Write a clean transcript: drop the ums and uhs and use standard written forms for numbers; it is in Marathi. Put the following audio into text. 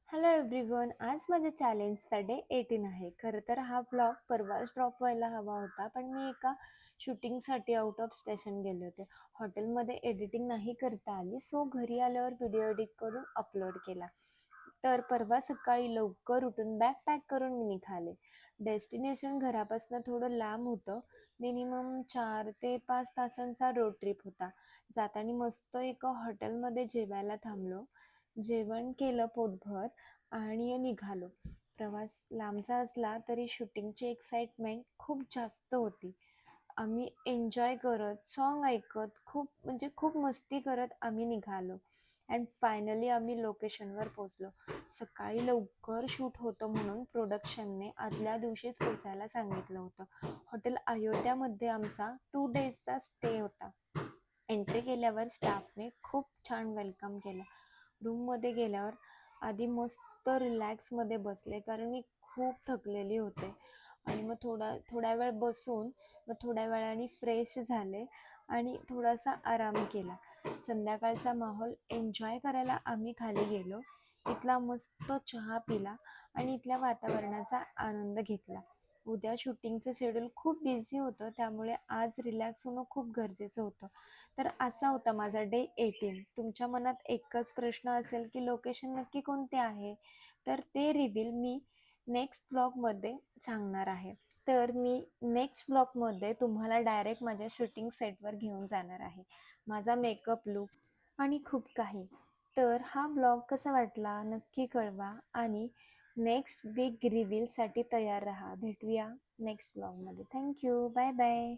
Hello everyone. आज माझ्या चॅलेंजचा डे 18 आहे. खरं तर हा ब्लॉग परवाच ड्रॉप व्हायला हवा होता, पण मी एका शूटिंगसाठी आउट ऑफ स्टेशन गेले होते. हॉटेलमध्ये एडिटिंग नाही करता आली, सो घरी आल्यावर व्हिडिओ एडिट करून अपलोड केला. तर परवा सकाळी लवकर उठून बॅग पॅक करून मी निघाले. डेस्टिनेशन घरापासून थोडं लांब होतं. मिनिमम 4 ते 5 तासांचा रोड ट्रिप होता. जाताना मस्त एका हॉटेलमध्ये जेवायला थांबलो. जेवण केलं पोटभर आणि निघालो. प्रवास लांबचा असला तरी शूटिंगची एक्साइटमेंट खूप जास्त होती. आम्ही एन्जॉय करत, सॉन्ग ऐकत, खूप मस्ती करत आम्ही निघालो. अँड फायनली आम्ही लोकेशनवर पोचलो. सकाळी लवकर शूट होतं म्हणून प्रोडक्शनने आदल्या दिवशीच पोचायला सांगितलं होतं. हॉटेल अयोध्यामध्ये आमचा 2 डेजचा स्टे होता. एंट्री केल्यावर स्टाफने खूप छान वेलकम केलं. रूममध्ये गेल्यावर आधी मस्त रिलॅक्समध्ये बसले, कारण मी खूप थकलेली होते. आणि मग थोड्या वेळ बसून मग थोड्या वेळाने फ्रेश झाले आणि थोडासा आराम केला. संध्याकाळचा माहोल एन्जॉय करायला आम्ही खाली गेलो. इथला मस्त चहा पिला आणि इथल्या वातावरणाचा आनंद घेतला. उद्या शूटिंगचं शेड्यूल खूप बिझी होतं, त्यामुळे आज रिलॅक्स होणं खूप गरजेचं होतं. तर असा होता माझा डे 18. तुमच्या मनात एकच प्रश्न असेल की लोकेशन नक्की कोणते आहे, तर ते रिव्हील मी नेक्स्ट ब्लॉगमध्ये सांगणार आहे. तर मी नेक्स्ट ब्लॉगमध्ये तुम्हाला डायरेक्ट माझ्या शूटिंग सेटवर घेऊन जाणार आहे, माझा मेकअप लूक आणि खूप काही. तर हा ब्लॉग कसा वाटला नक्की कळवा आणि नेक्स्ट बिग रिव्हीलसाठी तयार राहा. भेटूया नेक्स्ट ब्लॉगमध्ये. थँक्यू. Bye bye.